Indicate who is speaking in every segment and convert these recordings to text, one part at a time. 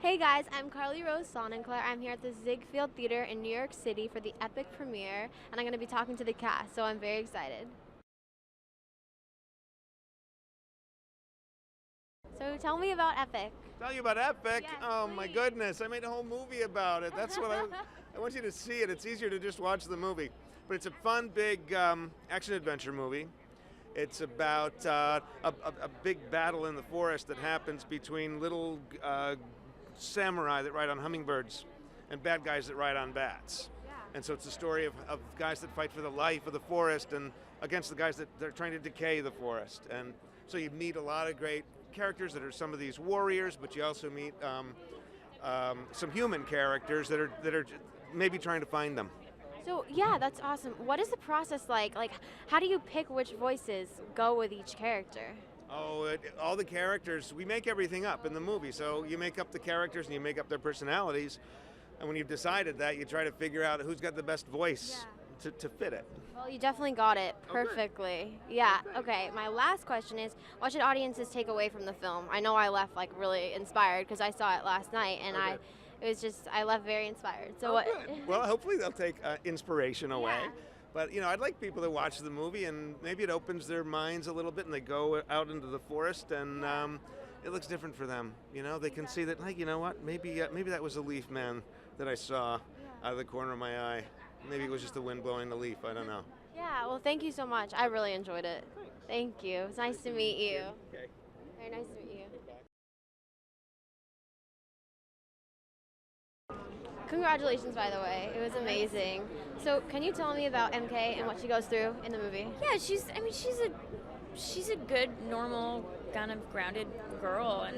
Speaker 1: Hey guys, I'm Carly Rose Sonenclar. I'm here at the Ziegfeld Theater in New York City for the Epic premiere, and I'm going to be talking to the cast, so I'm very excited. So tell me about Epic.
Speaker 2: Tell you about Epic?
Speaker 1: Yes,
Speaker 2: Oh my
Speaker 1: please.
Speaker 2: goodness, I made a whole movie about it. That's what I want you to see it. It's easier to just watch the movie. But it's a fun, big action-adventure movie. It's about a big battle in the forest that happens between little samurai that ride on hummingbirds and bad guys that ride on bats.
Speaker 1: Yeah.
Speaker 2: And so it's a story of guys that fight for the life of the forest and against the guys that they're trying to decay the forest. And so you meet a lot of great characters that are some of these warriors, but you also meet some human characters that are maybe trying to find them.
Speaker 1: So yeah, that's awesome. What is the process like? Like, how do you pick which voices go with each character?
Speaker 2: Oh, all the characters, we make everything up in the movie. So you make up the characters and you make up their personalities. And when you've decided that, you try to figure out who's got the best voice to fit it.
Speaker 1: Well, you definitely got it perfectly. Yeah,
Speaker 2: Okay.
Speaker 1: okay. My last question is, what should audiences take away from the film? I know I left like really inspired because I saw it last night and
Speaker 2: Okay.
Speaker 1: I left very inspired. So
Speaker 2: Oh,
Speaker 1: what?
Speaker 2: good. Well, hopefully they'll take inspiration away.
Speaker 1: Yeah.
Speaker 2: But I'd like people to watch the movie and maybe it opens their minds a little bit and they go out into the forest and it looks different for them. They can see that, like, you know what? Maybe that was a leaf man that I saw out of the corner of my eye. Maybe it was just the wind blowing the leaf. I don't know.
Speaker 1: Yeah, well, thank you so much. I really enjoyed it. Thank you. It's nice to meet you.
Speaker 2: Okay.
Speaker 1: Very nice to meet you. Congratulations, by the way. It was amazing. So, can you tell me about MK and what she goes through in the movie?
Speaker 3: Yeah, she's a good, normal, kind of grounded girl, and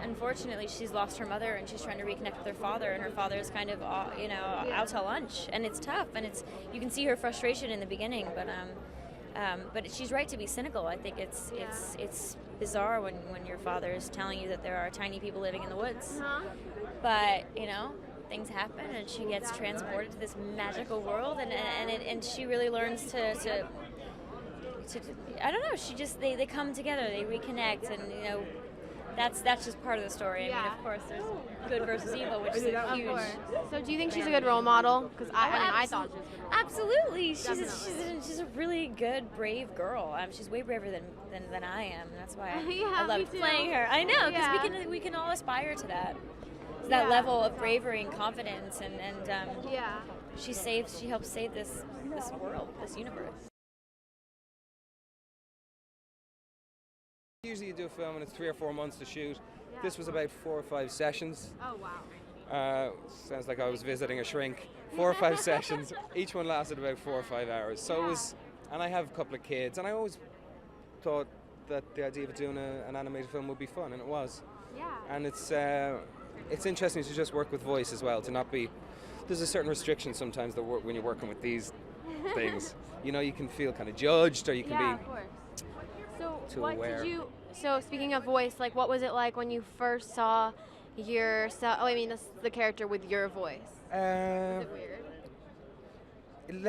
Speaker 3: unfortunately she's lost her mother, and she's trying to reconnect with her father, and her father's kind of out to lunch, and it's tough, and you can see her frustration in the beginning, but she's right to be cynical. I think it's bizarre when your father is telling you that there are tiny people living in the woods, but things happen, and she gets transported to this magical world, and she really learns to I don't know. They come together, they reconnect, and that's just part of the story. I mean, of course, there's good versus evil, which is a huge.
Speaker 1: So, do you think she's a good role model? Because I thought she was a good role model.
Speaker 3: Absolutely, she's a really good, brave girl. She's way braver than I am. And that's why I love playing her. I know, because we can all aspire to that. That level of bravery and confidence, and she helps save this world, this universe.
Speaker 4: Usually you do a film and it's 3 or 4 months to shoot.
Speaker 1: Yeah.
Speaker 4: This was about 4 or 5 sessions.
Speaker 1: Oh, wow.
Speaker 4: Sounds like I was visiting a shrink. 4 or 5 sessions. Each one lasted about 4 or 5 hours. So it was, and I have a couple of kids, and I always thought that the idea of doing an animated film would be fun, and it was.
Speaker 1: Yeah.
Speaker 4: And it's interesting to just work with voice as well, to not be. There's a certain restriction sometimes that when you're working with these things. You can feel kind of judged, or you can be.
Speaker 1: Of course. So,
Speaker 4: too
Speaker 1: what
Speaker 4: aware.
Speaker 1: did you? So, speaking of voice, like, what was it like when you first saw the character with your voice? Was it weird?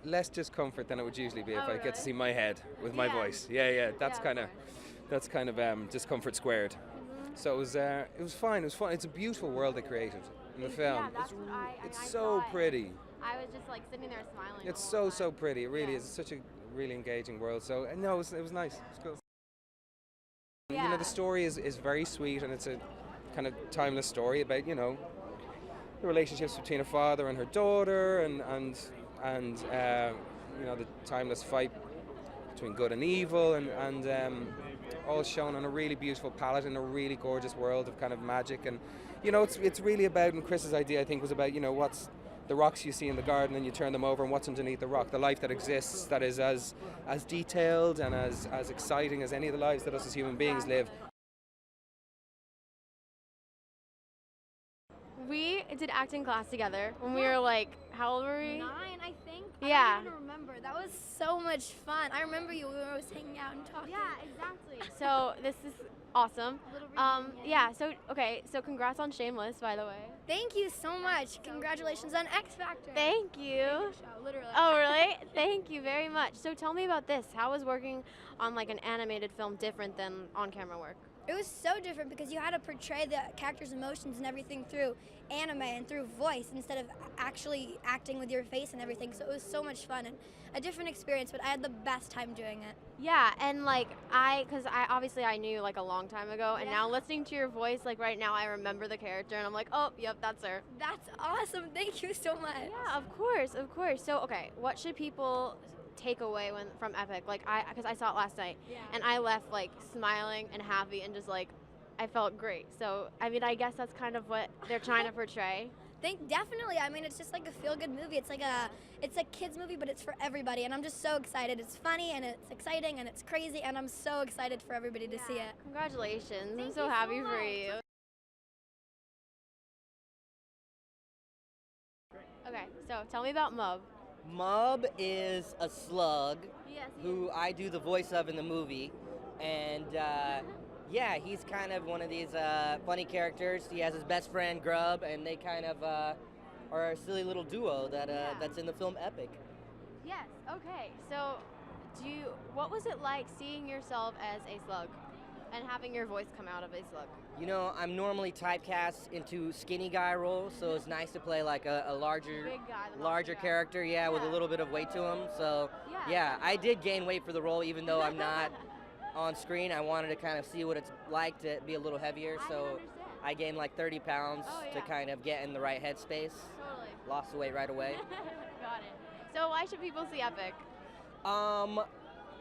Speaker 4: Less discomfort than it would usually be if I get to see my head with my voice. That's kind of discomfort squared. So it was fine. It was fun. It's a beautiful world they created in the film.
Speaker 1: Yeah, that's what
Speaker 4: It's so pretty.
Speaker 1: I was just like sitting there smiling.
Speaker 4: It's
Speaker 1: the whole
Speaker 4: so
Speaker 1: time.
Speaker 4: pretty. It really is. It's such a really engaging world. So no, it was nice. It was cool.
Speaker 1: Yeah.
Speaker 4: The story is very sweet, and it's a kind of timeless story about the relationships between a father and her daughter, and the timeless fight between good and evil, and all shown on a really beautiful palette in a really gorgeous world of kind of magic. And it's really about, and Chris's idea I think was about what's the rocks you see in the garden, and you turn them over, and what's underneath the rock, the life that exists, that is as detailed and as exciting as any of the lives that us as human beings live.
Speaker 1: We did acting class together when we were like, how old were we?
Speaker 5: 9, I think.
Speaker 1: Yeah.
Speaker 5: I don't even remember. That was so much fun. I remember we were always hanging out and talking.
Speaker 1: Yeah, exactly. So this is awesome. So congrats on Shameless, by the way.
Speaker 5: Thank you so much. Congratulations on X Factor.
Speaker 1: Thank you.
Speaker 5: Favorite show, literally.
Speaker 1: Oh, really? Thank you very much. So tell me about this. How is working on like an animated film different than on-camera work?
Speaker 5: It was so different because you had to portray the character's emotions and everything through anime and through voice instead of actually acting with your face and everything. So it was so much fun and a different experience, but I had the best time doing it.
Speaker 1: Yeah, and like because I obviously I knew like a long time ago, and now listening to your voice, like right now I remember the character, and I'm like, oh, yep, that's her.
Speaker 5: That's awesome. Thank you so much.
Speaker 1: Yeah, of course, of course. So okay, what should people take away from Epic? Like because I saw it last night, and I left like smiling and happy and just like I felt great. So I mean, I guess that's kind of what they're trying to portray.
Speaker 5: Definitely. I mean, it's just like a feel-good movie. It's a kids movie, but it's for everybody, and I'm just so excited. It's funny and it's exciting and it's crazy, and I'm so excited for everybody to see it.
Speaker 1: Congratulations! I'm so happy for you. Okay, so tell me about Mub.
Speaker 6: Mub is a slug who I do the voice of in the movie, and yeah, he's kind of one of these funny characters. He has his best friend Grub, and they kind of are a silly little duo that's in the film Epic.
Speaker 1: Yes. Okay. So, what was it like seeing yourself as a slug, and having your voice come out of a slug?
Speaker 6: You know, I'm normally typecast into skinny guy roles, so it's nice to play like a larger,
Speaker 1: Big guy,
Speaker 6: larger character, with a little bit of weight to him. So yeah, I did gain weight for the role, even though I'm not on screen. I wanted to kind of see what it's like to be a little heavier, so I gained like 30 pounds to kind of get in the right headspace.
Speaker 1: Totally.
Speaker 6: Lost the weight right away.
Speaker 1: Got it. So why should people see Epic?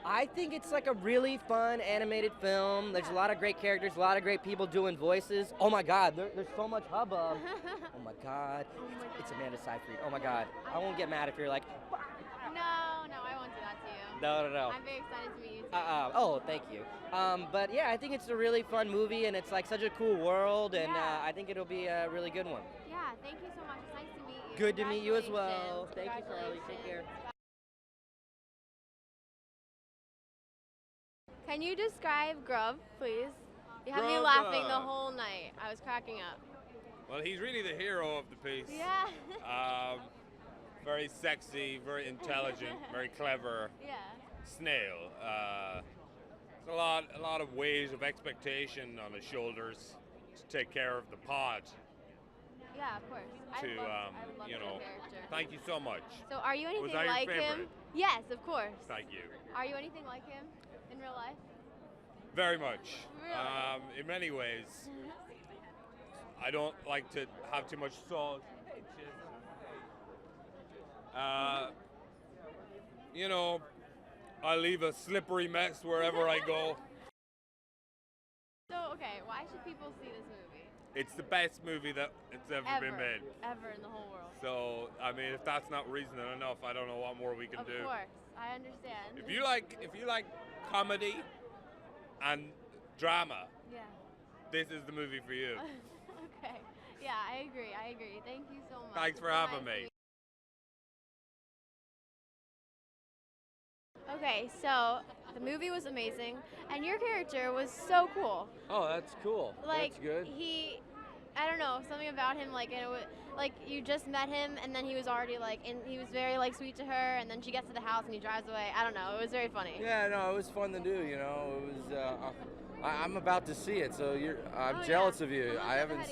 Speaker 6: I think it's like a really fun animated film. There's a lot of great characters, a lot of great people doing voices. Oh my God, there's so much hubbub. Oh my God, it's Amanda Seyfried. Oh my God, I won't get mad if you're like.
Speaker 1: No, I won't do that to you.
Speaker 6: No.
Speaker 1: I'm very excited to meet you.
Speaker 6: Oh, thank you. But yeah, I think it's a really fun movie, and it's like such a cool world, and I think it'll be a really good one.
Speaker 1: Yeah, thank you so much. It's nice to meet you.
Speaker 6: Good to meet you as well. Thank you, Carly. Take care.
Speaker 1: Can you describe Grub, please? You had me laughing the whole night. I was cracking up.
Speaker 7: Well, he's really the hero of the piece.
Speaker 1: Yeah.
Speaker 7: Very sexy, very intelligent, very clever.
Speaker 1: Yeah.
Speaker 7: Snail. A lot of weight of expectation on his shoulders to take care of the pod.
Speaker 1: Yeah, of course. I love
Speaker 7: you
Speaker 1: the
Speaker 7: know,
Speaker 1: character.
Speaker 7: thank you so much.
Speaker 1: So are you anything
Speaker 7: Was that your
Speaker 1: like him?
Speaker 7: favorite?
Speaker 1: Yes, of course.
Speaker 7: Thank you.
Speaker 1: Are you anything like him in real life?
Speaker 7: Very much.
Speaker 1: Really?
Speaker 7: In many ways. I don't like to have too much salt. You know, I leave a slippery mess wherever I go.
Speaker 1: So, okay, why should people see this movie?
Speaker 7: It's the best movie that it's ever been made.
Speaker 1: Ever in the whole world.
Speaker 7: So, I mean, if that's not reason enough, I don't know what more we can do.
Speaker 1: Of course, I understand.
Speaker 7: If you like comedy and drama, this is the movie for you.
Speaker 1: Okay. Yeah, I agree. Thank you so much.
Speaker 7: Thanks for having me.
Speaker 1: Okay, so the movie was amazing, and your character was so cool.
Speaker 8: Oh, that's cool.
Speaker 1: Like,
Speaker 8: that's good.
Speaker 1: I don't know, something about him, like, like you just met him, and then he was already like, and he was very like sweet to her, and then she gets to the house and he drives away. I don't know, it was very funny.
Speaker 8: Yeah, no, it was fun to do. You know, it was. I'm about to see it, so I'm jealous of you. I haven't.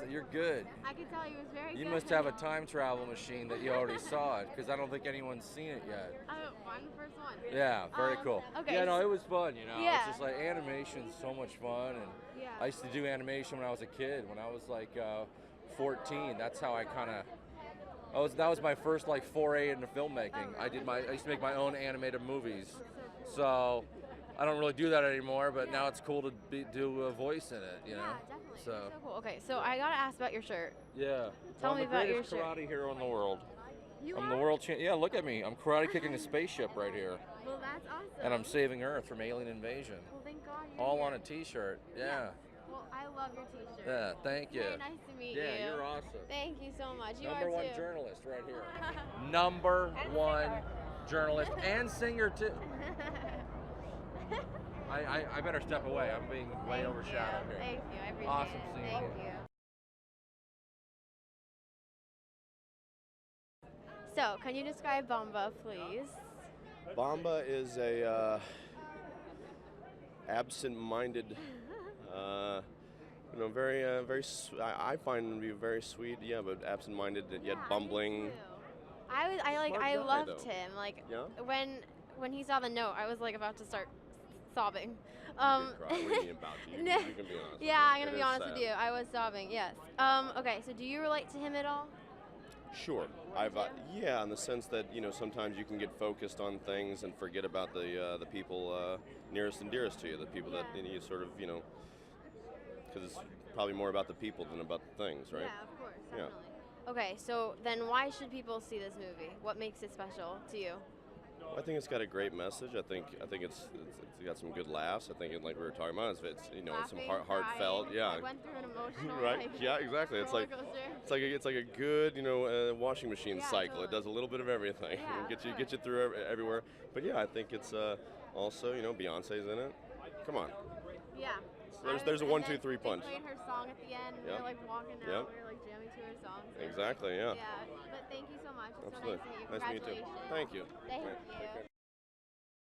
Speaker 8: You're good.
Speaker 1: I can tell he was very good.
Speaker 8: You must have a time travel machine that you already saw it, because I don't think anyone's seen it yet.
Speaker 1: I'm the first one.
Speaker 8: Yeah, very cool.
Speaker 1: Okay.
Speaker 8: Yeah, no, it was fun. You know,
Speaker 1: Yeah.
Speaker 8: it's just like animation's so much fun, and I used to do animation when I was a kid. When I was like 14, that's how I kind of. That was my first like foray into filmmaking. I used to make my own animated movies, so. I don't really do that anymore, but now it's cool to do a voice in it, you know.
Speaker 1: Definitely.
Speaker 8: So
Speaker 1: cool. Okay, so I gotta ask about your shirt.
Speaker 8: Yeah.
Speaker 1: Tell me about your
Speaker 8: I'm the greatest karate hero in the world. I'm
Speaker 1: are?
Speaker 8: the world champ. Yeah, look at me. I'm karate kicking a spaceship right here,
Speaker 1: Well, that's awesome.
Speaker 8: and I'm saving Earth from alien invasion.
Speaker 1: Well, thank God you're
Speaker 8: All
Speaker 1: here.
Speaker 8: on a T-shirt. Yeah.
Speaker 1: Well, I love your T-shirt.
Speaker 8: Yeah. Thank you.
Speaker 1: Very nice to meet you.
Speaker 8: Yeah, you're awesome.
Speaker 1: Thank you so much. You
Speaker 8: Number
Speaker 1: are
Speaker 8: one
Speaker 1: too.
Speaker 8: journalist right here. Number one journalist and singer too. I better step away. I'm being way overshadowed here.
Speaker 1: Thank you. I appreciate
Speaker 8: Awesome
Speaker 1: it.
Speaker 8: seeing
Speaker 1: Thank
Speaker 8: you.
Speaker 1: you. So, can you describe Bomba, please?
Speaker 9: Bomba is a absent-minded. Very, I find him to be very sweet. Yeah, but absent-minded yet bumbling.
Speaker 1: I
Speaker 9: guy,
Speaker 1: loved
Speaker 9: though.
Speaker 1: him. Like
Speaker 9: Yeah?
Speaker 1: when he saw the note, I was like about to start sobbing.
Speaker 9: You did cry. What do you mean about you?
Speaker 1: No.
Speaker 9: You can be honest.
Speaker 1: Yeah, I'm gonna
Speaker 9: It
Speaker 1: be
Speaker 9: is
Speaker 1: honest
Speaker 9: sad.
Speaker 1: with you. I was sobbing. Yes. Okay. So do you relate to him at all?
Speaker 9: Sure. Yeah, in the sense that sometimes you can get focused on things and forget about the people nearest and dearest to you, the people that you sort of because it's probably more about the people than about the things, right?
Speaker 1: Yeah, of course.
Speaker 9: Yeah.
Speaker 1: Definitely. Okay. So then, why should people see this movie? What makes it special to you?
Speaker 9: I think it's got a great message. I think it's got some good laughs. I think like we were talking about, it's some
Speaker 1: Laughing,
Speaker 9: heartfelt.
Speaker 1: crying.
Speaker 9: Yeah.
Speaker 1: I went through an emotional.
Speaker 9: Right.
Speaker 1: Like,
Speaker 9: Yeah. Exactly. It's
Speaker 1: roller
Speaker 9: like
Speaker 1: coaster.
Speaker 9: it's like a good washing machine
Speaker 1: Yeah,
Speaker 9: cycle. It
Speaker 1: totally.
Speaker 9: does a little bit of everything.
Speaker 1: Yeah,
Speaker 9: Get you through everywhere. But yeah, I think it's also Beyonce's in it. Come on.
Speaker 1: Yeah.
Speaker 9: There's a
Speaker 1: And
Speaker 9: 1,
Speaker 1: then
Speaker 9: 2, 3 punch.
Speaker 1: They played her song at the end, and we
Speaker 9: Yep.
Speaker 1: were like walking out,
Speaker 9: Yep.
Speaker 1: we were like jamming to her song. So
Speaker 9: Exactly. Yeah.
Speaker 1: Yeah, but thank you so much. It's
Speaker 9: Absolutely.
Speaker 1: so nice to meet you.
Speaker 9: Nice to meet you too.
Speaker 1: Congratulations.
Speaker 9: Thank you.
Speaker 1: Thank
Speaker 9: Right.
Speaker 1: you.
Speaker 9: Take care.